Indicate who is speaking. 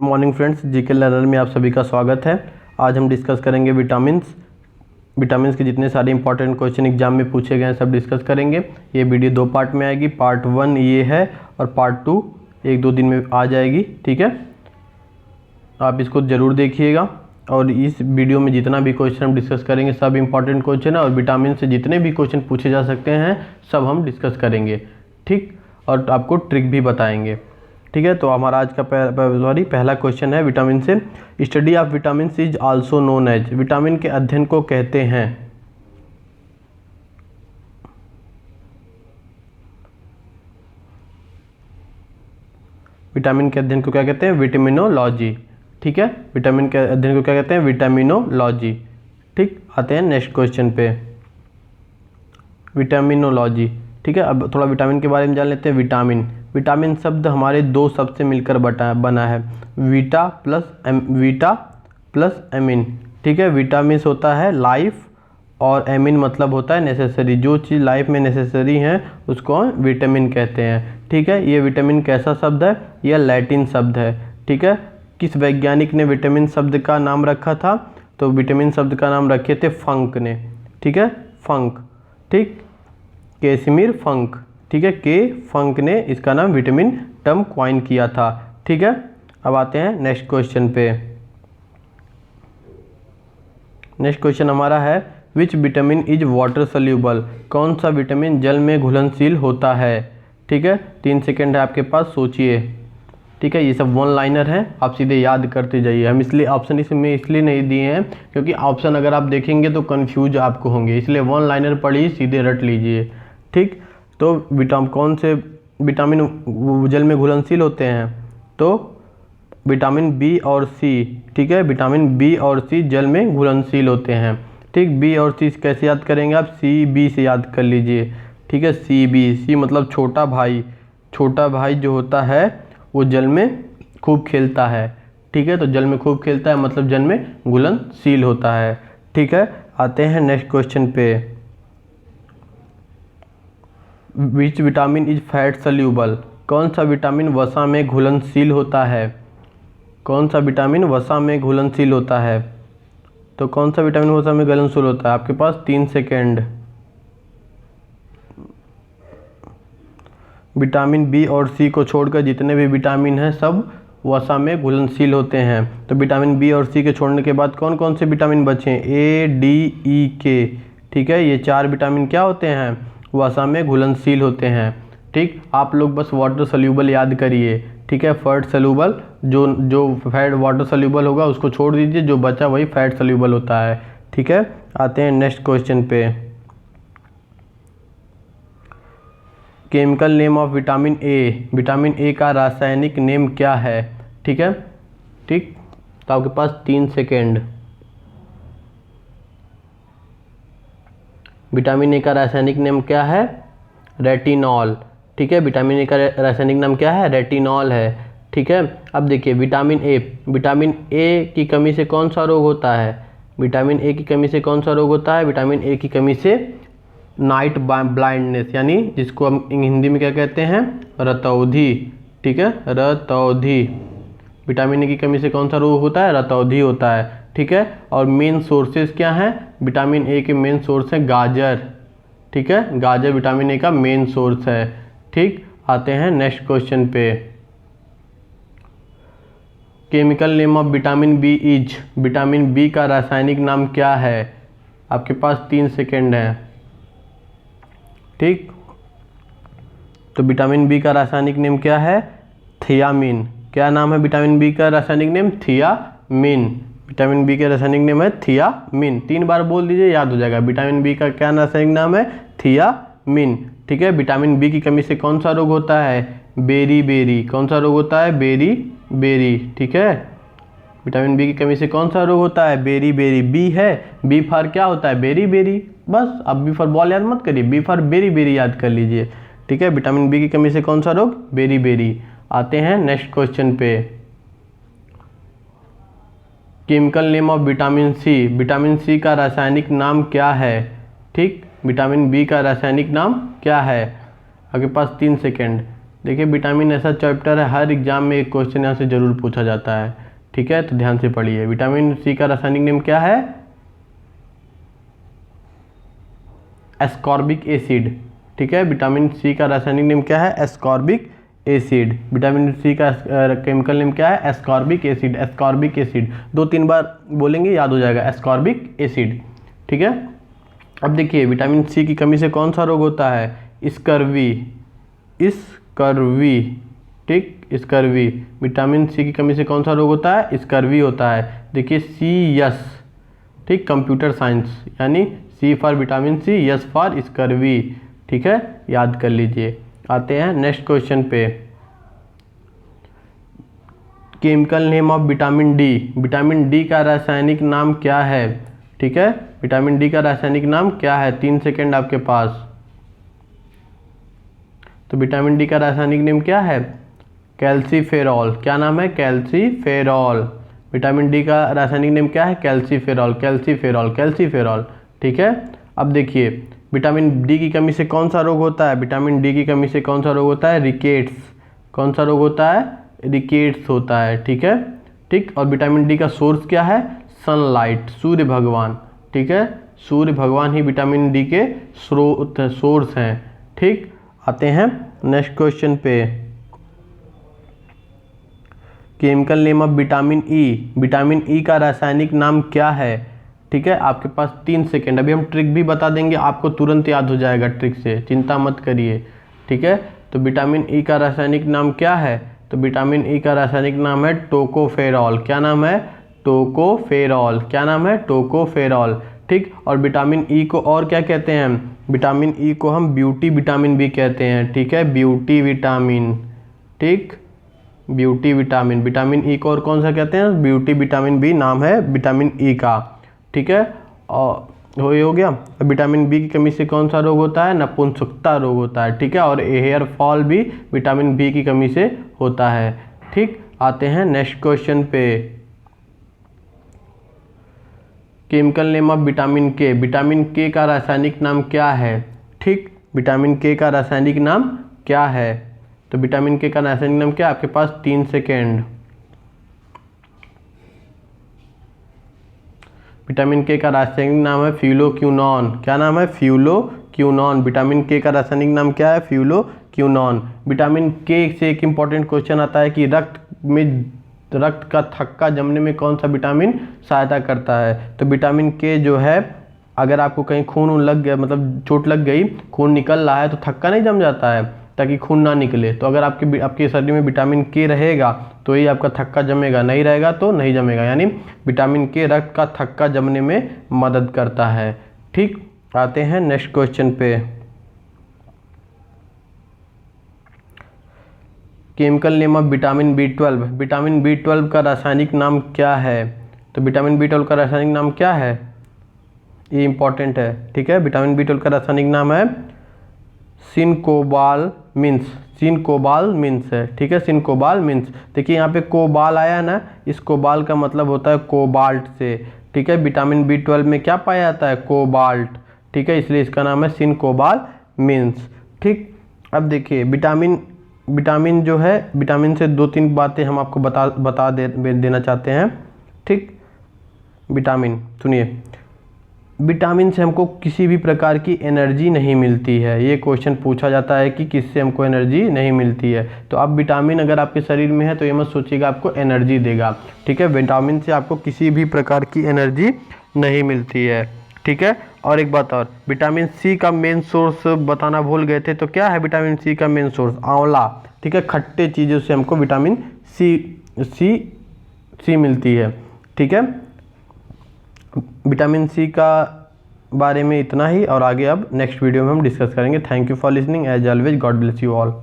Speaker 1: Morning friends, GK learner में आप सभी का स्वागत है। आज हम डिस्कस करेंगे विटामिन्स के जितने सारे इंपॉर्टेंट क्वेश्चन एग्जाम में पूछे गए हैं सब डिस्कस करेंगे। ये वीडियो 2 पार्ट में आएगी। पार्ट 1 ये है और पार्ट 2 1-2 दिन में आ जाएगी। ठीक है, आप इसको ज़रूर देखिएगा। और इस वीडियो में जितना भी क्वेश्चन हम डिस्कस करेंगे सब इंपॉर्टेंट क्वेश्चन है और विटामिन से जितने भी क्वेश्चन पूछे जा सकते हैं सब हम डिस्कस करेंगे। ठीक, और आपको ट्रिक भी बताएंगे। ठीक है, तो हमारा आज का पहला क्वेश्चन है विटामिन से। Study of vitamin is also known as. Vitamin के अध्ययन को कहते हैं। विटामिन के अध्ययन को क्या कहते हैं? विटामिनोलॉजी। ठीक है, विटामिन के अध्ययन को क्या कहते हैं? विटामिनोलॉजी। ठीक, आते हैं नेक्स्ट क्वेश्चन पे, विटामिनोलॉजी। ठीक है, अब थोड़ा विटामिन के बारे में जान लेते हैं। विटामिन शब्द हमारे 2 शब्द से मिलकर बना है, वीटा प्लस एमिन। ठीक है, विटामिन्स होता है लाइफ और एमिन मतलब होता है नेसेसरी। जो चीज़ लाइफ में नेसेसरी है उसको विटामिन कहते हैं। ठीक है, ये विटामिन कैसा शब्द है? यह लैटिन शब्द है। ठीक है, किस वैज्ञानिक ने विटामिन शब्द का नाम रखा था? तो विटामिन शब्द का नाम रखे थे फंक ने। ठीक है, फंक। ठीक, कैसिमिर फंक। ठीक है, के फंक ने इसका नाम विटामिन टर्म क्वाइन किया था। ठीक है, अब आते हैं नेक्स्ट क्वेश्चन पे। नेक्स्ट क्वेश्चन हमारा है which vitamin is water soluble. कौन सा विटामिन जल में घुलनशील होता है? ठीक है, 3 सेकेंड है आपके पास, सोचिए। ठीक है, ये सब 1 लाइनर है, आप सीधे याद करते जाइए। हम इसलिए ऑप्शन इसमें इसलिए नहीं दिए हैं क्योंकि ऑप्शन अगर आप देखेंगे तो कंफ्यूज आपको होंगे, इसलिए 1 लाइनर पढ़िए, सीधे रट लीजिए। ठीक, तो कौन से विटामिन जल में घुलनशील होते हैं? तो विटामिन बी और सी। ठीक है, विटामिन बी और सी जल में घुलनशील होते हैं। ठीक, बी और सी कैसे याद करेंगे आप? सी बी से याद कर लीजिए। ठीक है, सी मतलब छोटा भाई। छोटा भाई जो होता है वो जल में खूब खेलता है। ठीक है, तो जल में खूब खेलता है मतलब जल में घुलनशील होता है। ठीक है, आते हैं नेक्स्ट क्वेश्चन पे। Which vitamin is fat soluble. कौन सा विटामिन वसा में घुलनशील होता है? कौन सा विटामिन वसा में घुलनशील होता है? तो कौन सा विटामिन वसा में घुलनशील होता है? आपके पास 3 सेकेंड। विटामिन बी और सी को छोड़कर जितने भी विटामिन हैं सब वसा में घुलनशील होते हैं। तो विटामिन बी और सी के छोड़ने के बाद कौन कौन से विटामिन बचे? ए, डी, ई, के। ठीक है, ये 4 विटामिन क्या होते हैं? वसा में घुलनशील होते हैं। ठीक, आप लोग बस वाटर सोल्यूबल याद करिए। ठीक है, फैट सोल्यूबल, जो फैट वाटर सोल्यूबल होगा उसको छोड़ दीजिए, जो बचा वही फैट सोल्यूबल होता है। ठीक है, आते हैं नेक्स्ट क्वेश्चन पे। Chemical name of vitamin A. Vitamin A का रासायनिक नेम क्या है? ठीक है, ठीक, तो आपके पास 3 सेकेंड। विटामिन ए का रासायनिक नाम क्या है? रेटिनॉल। ठीक है, विटामिन ए का रासायनिक नाम क्या है? रेटिनॉल है। ठीक है, अब देखिए विटामिन ए की कमी से कौन सा रोग होता है? विटामिन ए की कमी से कौन सा रोग होता है? विटामिन ए की कमी से नाइट ब्लाइंडनेस, यानी जिसको हम हिंदी में क्या कहते हैं? रतौंधी। ठीक है, रतौंधी। विटामिन ए की कमी से कौन सा रोग होता है? रतौंधी होता है। ठीक है, और मेन सोर्सेज क्या हैं? विटामिन ए के मेन सोर्स हैं गाजर। ठीक है, गाजर विटामिन ए का मेन सोर्स है। ठीक, आते हैं नेक्स्ट क्वेश्चन पे। Chemical name of vitamin B is. Vitamin B का रासायनिक नाम क्या है? आपके पास 3 सेकेंड है। ठीक, तो विटामिन बी का रासायनिक नेम क्या है? थियामिन। क्या नाम है विटामिन बी का रासायनिक नेम? थियामिन। विटामिन बी का रासायनिक नाम है थियामिन। 3 बार बोल दीजिए, याद हो जाएगा। विटामिन बी का क्या रासायनिक नाम है? थियामिन। ठीक है, विटामिन बी की कमी से कौन सा रोग होता है? बेरी। कौन सा रोग होता है? बेरी। ठीक है, विटामिन बी की कमी से कौन सा रोग होता है? बेरी। बी है, बी फॉर क्या होता है? बेरी। बस, अब बी फॉर बॉल याद मत करिए, बी फॉर बेरी याद कर लीजिए। ठीक है, विटामिन बी की कमी से कौन सा रोग? बेरी। आते हैं नेक्स्ट क्वेश्चन पे। Chemical name of vitamin C. Vitamin C का रासायनिक नाम क्या है? ठीक, विटामिन बी का रासायनिक नाम क्या है? आपके पास 3 सेकेंड। देखिए विटामिन ऐसा चैप्टर है, हर एग्जाम में एक क्वेश्चन यहाँ से जरूर पूछा जाता है, ठीक है, तो ध्यान से पढ़िए। विटामिन सी का रासायनिक नाम क्या है? एस्कॉर्बिक एसिड, ठीक है। विटामिन सी का रासायनिक नाम क्या है? Ascorbic acid. विटामिन सी का केमिकल नेम क्या है? Ascorbic acid. एस्कॉर्बिक एसिड 2-3 बार बोलेंगे याद हो जाएगा, एस्कॉर्बिक एसिड, ठीक है। अब देखिए विटामिन सी की कमी से कौन सा रोग होता है? स्कर्वी, स्कर्वी, ठीक, स्कर्वी। विटामिन सी की कमी से कौन सा रोग होता है? स्कर्वी होता है। देखिए CS, ठीक, कंप्यूटर साइंस, यानी C for vitamin C, S for scurvy, ठीक है, याद कर लीजिए। आते हैं नेक्स्ट क्वेश्चन पे। Chemical name of vitamin D. Vitamin D का रासायनिक नाम क्या है? ठीक है, विटामिन डी का रासायनिक नाम क्या है? 3 सेकेंड आपके पास। तो विटामिन डी का रासायनिक नाम क्या है? कैल्सीफेरॉल। क्या नाम है? कैल्सीफेरॉल। विटामिन डी का रासायनिक नाम क्या है? कैल्सीफेरॉल, कैल्सीफेरॉल, कैल्सीफेरॉल, ठीक है। अब देखिए विटामिन डी की कमी से कौन सा रोग होता है? विटामिन डी की कमी से कौन सा रोग होता है? रिकेट्स। कौन सा रोग होता है? रिकेट्स होता है, ठीक है, ठीक। और विटामिन डी का सोर्स क्या है? सनलाइट, सूर्य भगवान, ठीक है, सूर्य भगवान ही विटामिन डी के सोर्स हैं, ठीक। आते हैं नेक्स्ट क्वेश्चन पे। Chemical name of vitamin E. Vitamin E का रासायनिक नाम क्या है? ठीक है, आपके पास 3 सेकेंड। अभी हम ट्रिक भी बता देंगे, आपको तुरंत याद हो जाएगा ट्रिक से, चिंता मत करिए, ठीक है। तो विटामिन ई का रासायनिक नाम क्या है? तो विटामिन ई का रासायनिक नाम है टोकोफेरॉल। क्या नाम है? टोकोफेरॉल। क्या नाम है? टोकोफेरॉल, ठीक। और विटामिन ई को और क्या कहते हैं? विटामिन ई को हम ब्यूटी विटामिन भी कहते हैं, ठीक है, ब्यूटी विटामिन, ठीक, ब्यूटी विटामिन। विटामिन ई को और कौन सा कहते हैं? ब्यूटी विटामिन भी नाम है विटामिन ई का, ठीक है। और हो गया। विटामिन बी की कमी से कौन सा रोग होता है? नपुंसकता रोग होता है, ठीक है। और हेयर फॉल भी विटामिन बी की कमी से होता है, ठीक। आते हैं नेक्स्ट क्वेश्चन पे। केमिकल नेम ऑफ विटामिन के। विटामिन के का रासायनिक नाम क्या है? ठीक, विटामिन के का रासायनिक नाम क्या है? तो विटामिन के का रासायनिक नाम क्या है? आपके पास 3 सेकेंड। विटामिन के का रासायनिक नाम है फ्यूलोक्विनोन। क्या नाम है? फ्यूलोक्विनोन। विटामिन के का रासायनिक नाम क्या है? फ्यूलोक्विनोन। विटामिन के से एक इम्पॉर्टेंट क्वेश्चन आता है कि रक्त का थक्का जमने में कौन सा विटामिन सहायता करता है? तो विटामिन के जो है, अगर आपको कहीं खून लग गया, मतलब चोट लग गई, खून निकल रहा है, तो थक्का नहीं जम जाता है ताकि खून ना निकले। तो अगर आपके शरीर में विटामिन के रहेगा तो ही आपका थक्का जमेगा, नहीं रहेगा तो नहीं जमेगा। यानी विटामिन के रक्त का थक्का जमने में मदद करता है, ठीक। आते हैं नेक्स्ट क्वेश्चन पे। Chemical name of vitamin B12। Vitamin B12 का रासायनिक नाम क्या है? तो विटामिन B12 का रासायनिक नाम क्या है? ये इंपॉर्टेंट है, ठीक है। विटामिन B12 का रासायनिक नाम है सिनकोबालमिन्स। सिनकोबालमिन्स है, ठीक है, सिनकोबालमिन्स। देखिए यहाँ पे कोबाल आया ना, इस कोबाल का मतलब होता है कोबाल्ट से, ठीक है। विटामिन B12 में क्या पाया जाता है? कोबाल्ट, ठीक है, इसलिए इसका नाम है सिनकोबालमिन्स, ठीक। अब देखिए विटामिन जो है, विटामिन से 2-3 बातें हम आपको बता देना चाहते हैं, ठीक। विटामिन सुनिए, विटामिन से हमको किसी भी प्रकार की एनर्जी नहीं मिलती है। ये क्वेश्चन पूछा जाता है कि किससे हमको एनर्जी नहीं मिलती है। तो अब विटामिन अगर आपके शरीर में है तो ये मत सोचिएगा आपको एनर्जी देगा, ठीक है। विटामिन से आपको किसी भी प्रकार की एनर्जी नहीं मिलती है, ठीक है। और एक बात और, विटामिन सी का मेन सोर्स बताना भूल गए थे, तो क्या है विटामिन सी का मेन सोर्स? आंवला, ठीक है, खट्टे चीज़ों से हमको विटामिन सी मिलती है, ठीक है। विटामिन सी का बारे में इतना ही, और आगे अब नेक्स्ट वीडियो में हम डिस्कस करेंगे। Thank you for listening, as always, God bless you all.